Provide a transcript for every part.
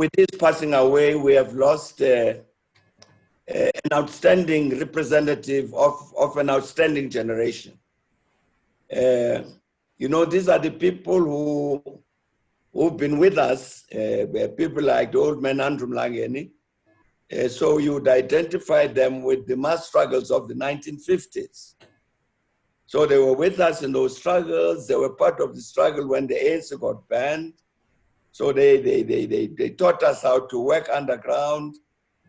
with his passing away, we have lost an outstanding representative of an outstanding generation. You know, these are the people who've been with us, people like the old man Andrew Mlangeni. So you would identify them with the mass struggles of the 1950s. So they were with us in those struggles. They were part of the struggle when the ANC got banned. So they taught us how to work underground,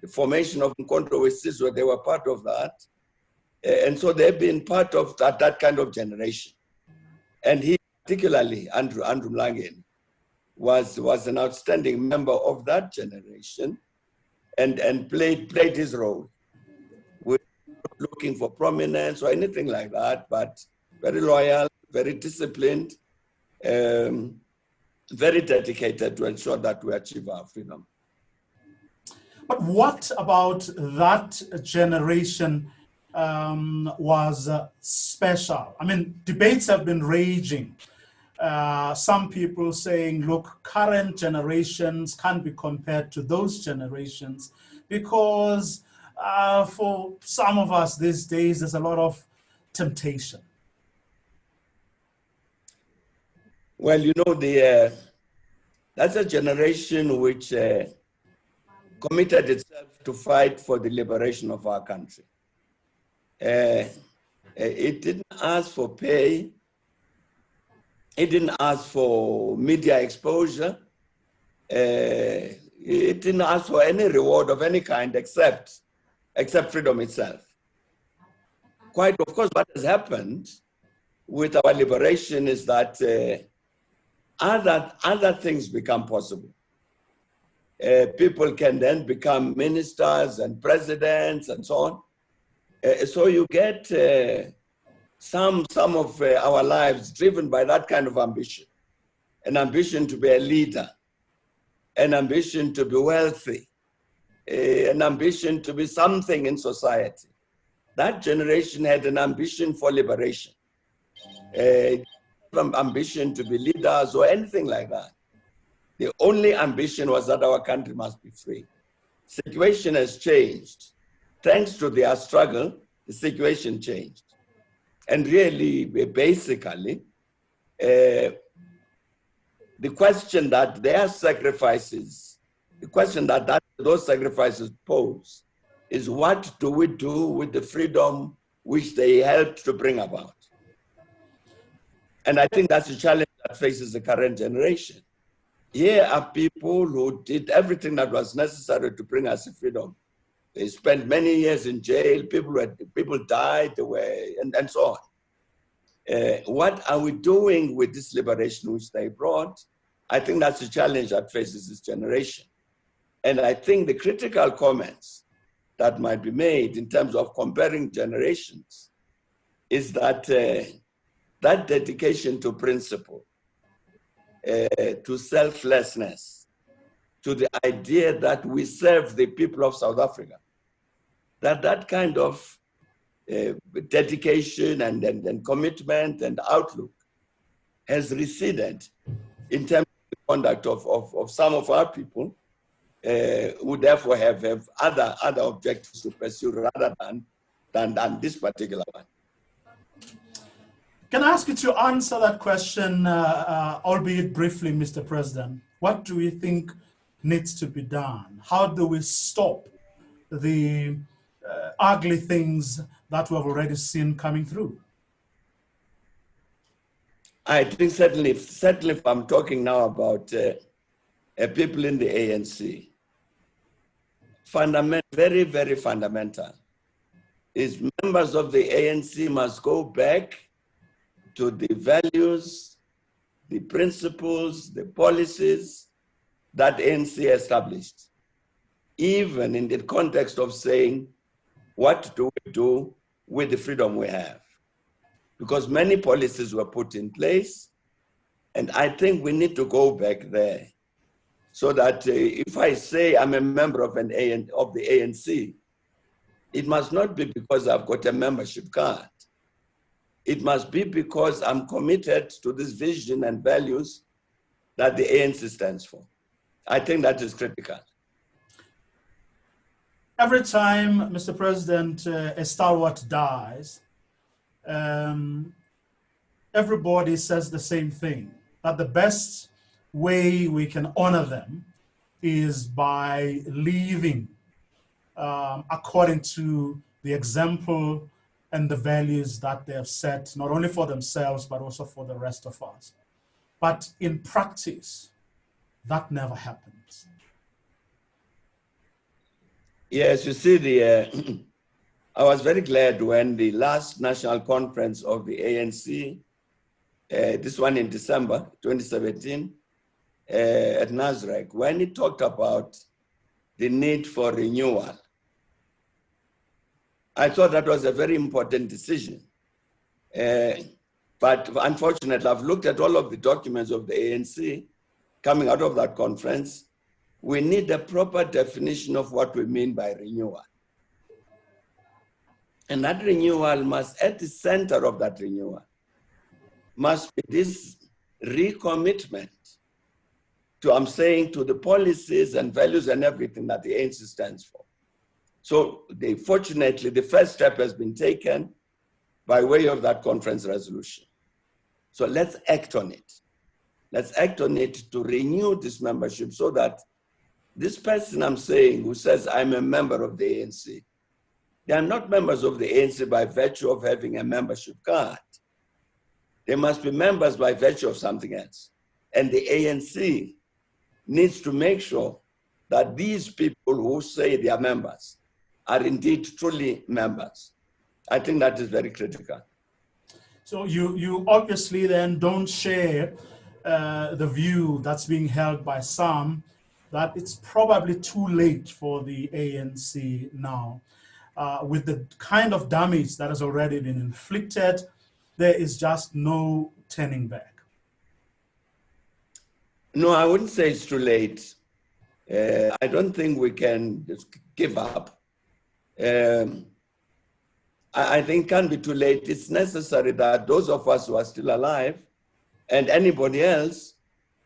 the formation of Mkonto Wesizwe, they were part of that. And so they've been part of that kind of generation. And he, particularly Andrew Mlangeni, was an outstanding member of that generation and played his role. We're not looking for prominence or anything like that, but very loyal, very disciplined, very dedicated to ensure that we achieve our freedom. But what about that generation was special? I mean, debates have been raging. Some people saying, look, current generations can't be compared to those generations because for some of us these days, there's a lot of temptation. Well, you know, that's a generation which committed itself to fight for the liberation of our country. It didn't ask for pay. It didn't ask for media exposure. It didn't ask for any reward of any kind except freedom itself. Quite, of course, what has happened with our liberation is that other things become possible. People can then become ministers and presidents and so on. So you get some of our lives driven by that kind of ambition, an ambition to be a leader, an ambition to be wealthy, an ambition to be something in society. That generation had an ambition for liberation, ambition to be leaders or anything like that. The only ambition was that our country must be free. Situation has changed. Thanks to their struggle, the situation changed. And really, basically, the question that their sacrifices, the question that those sacrifices pose is, what do we do with the freedom which they helped to bring about? And I think that's a challenge that faces the current generation. Here are people who did everything that was necessary to bring us freedom. They spent many years in jail, people died, and so on. What are we doing with this liberation which they brought? I think that's a challenge that faces this generation. And I think the critical comments that might be made in terms of comparing generations is that that dedication to principle, to selflessness, to the idea that we serve the people of South Africa, that kind of dedication and commitment and outlook has receded in terms of the conduct of some of our people who therefore have other objectives to pursue rather than this particular one. Can I ask you to answer that question, albeit briefly, Mr. President? What do you think needs to be done? How do we stop the ugly things that we have already seen coming through? I think certainly if I'm talking now about people in the ANC, very, very fundamental is members of the ANC must go back to the values, the principles, the policies that ANC established, even in the context of saying, what do we do with the freedom we have? Because many policies were put in place, and I think we need to go back there so that if I say I'm a member of the ANC, it must not be because I've got a membership card. It must be because I'm committed to this vision and values that the ANC stands for. I think that is critical. Every time, Mr. President, a stalwart dies, everybody says the same thing, that the best way we can honor them is by living according to the example and the values that they have set, not only for themselves, but also for the rest of us. But in practice, that never happens. Yes, you see, I was very glad when the last national conference of the ANC, this one in December 2017, at Nasrec, when it talked about the need for renewal. I thought that was a very important decision. But unfortunately, I've looked at all of the documents of the ANC coming out of that conference. We need a proper definition of what we mean by renewal. And that renewal must, at the center of that renewal, must be this recommitment to, I'm saying, to the policies and values and everything that the ANC stands for. So fortunately, the first step has been taken by way of that conference resolution. So let's act on it. Let's act on it to renew this membership so that this person I'm saying who says I'm a member of the ANC, they are not members of the ANC by virtue of having a membership card. They must be members by virtue of something else. And the ANC needs to make sure that these people who say they are members are indeed truly members. I think that is very critical. So you obviously then don't share the view that's being held by some that it's probably too late for the ANC now. With the kind of damage that has already been inflicted, there is just no turning back. No, I wouldn't say it's too late. I don't think we can just give up. I think it can't be too late. It's necessary that those of us who are still alive and anybody else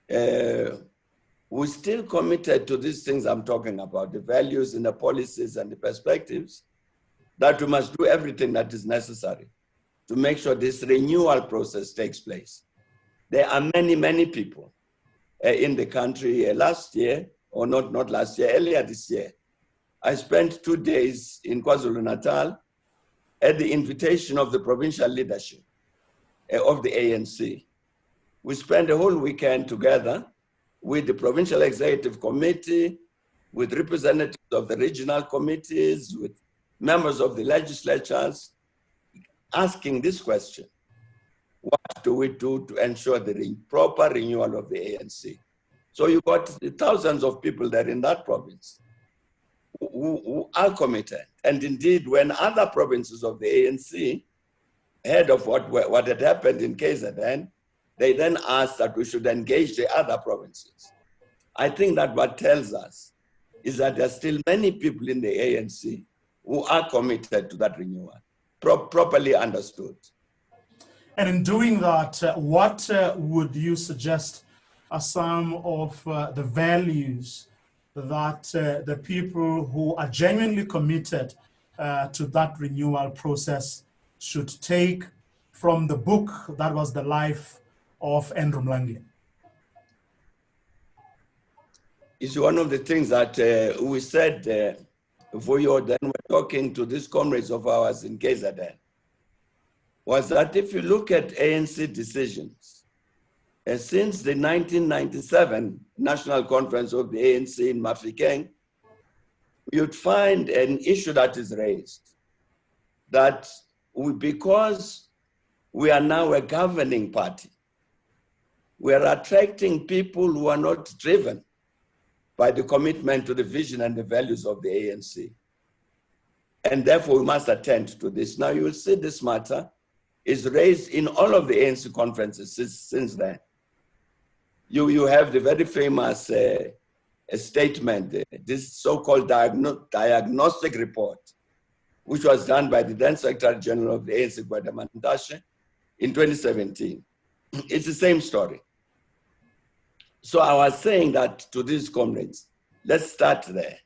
who is still committed to these things I'm talking about, the values and the policies and the perspectives, that we must do everything that is necessary to make sure this renewal process takes place. There are many, many people in the country last year, or not last year, earlier this year. I spent 2 days in KwaZulu-Natal at the invitation of the provincial leadership of the ANC. We spent a whole weekend together with the provincial executive committee, with representatives of the regional committees, with members of the legislatures, asking this question: what do we do to ensure the proper renewal of the ANC? So you got thousands of people there in that province who are committed. And indeed, when other provinces of the ANC heard of what had happened in KZN, they then asked that we should engage the other provinces. I think that what tells us is that there are still many people in the ANC who are committed to that renewal, properly understood. And in doing that, what would you suggest are some of the values that the people who are genuinely committed to that renewal process should take from the book that was the life of Andrew Mlangeni? It's one of the things that we said, Vuyo, then we're talking to these comrades of ours in KZN, was that if you look at ANC decisions, since the 1997 National Conference of the ANC in Mafikeng, you'd find an issue that is raised, that because we are now a governing party, we are attracting people who are not driven by the commitment to the vision and the values of the ANC. And therefore, we must attend to this. Now, you will see this matter is raised in all of the ANC conferences since then. You have the very famous statement, this so-called diagnostic report, which was done by the then Secretary General of the ANC, Gwadamantashe, in 2017. It's the same story. So I was saying that to these comrades, let's start there.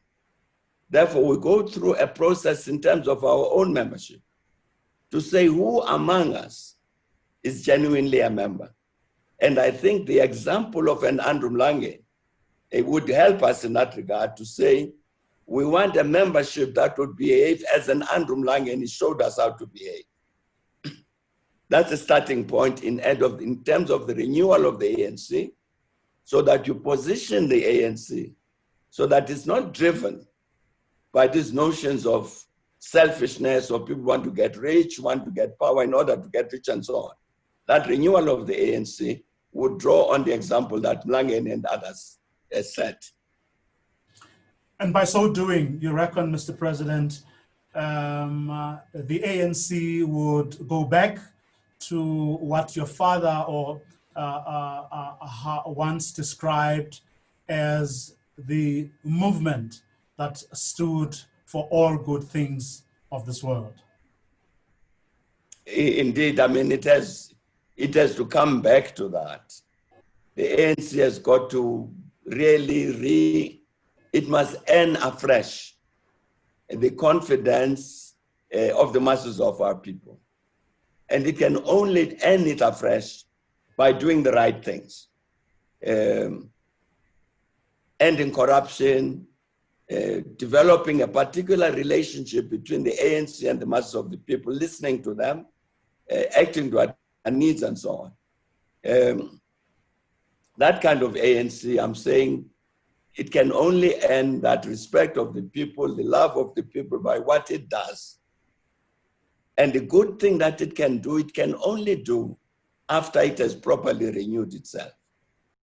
Therefore, we go through a process in terms of our own membership to say who among us is genuinely a member. And I think the example of an Andrew Mlangeni, it would help us in that regard to say, we want a membership that would behave as an Andrew Mlangeni showed us how to behave. That's a starting point in terms of the renewal of the ANC, so that you position the ANC so that it's not driven by these notions of selfishness or people want to get rich, want to get power in order to get rich and so on. That renewal of the ANC would draw on the example that Mlangeni and others set. And by so doing, you reckon, Mr. President, the ANC would go back to what your father once described as the movement that stood for all good things of this world? Indeed, I mean, it has to come back to that. The ANC has got to really it must earn afresh the confidence of the masses of our people. And it can only earn it afresh by doing the right things. Ending corruption, developing a particular relationship between the ANC and the masses of the people, listening to them, acting to their needs and so on. That kind of ANC, I'm saying, it can only earn that respect of the people, the love of the people by what it does. And the good thing that it can do, it can only do after it has properly renewed itself.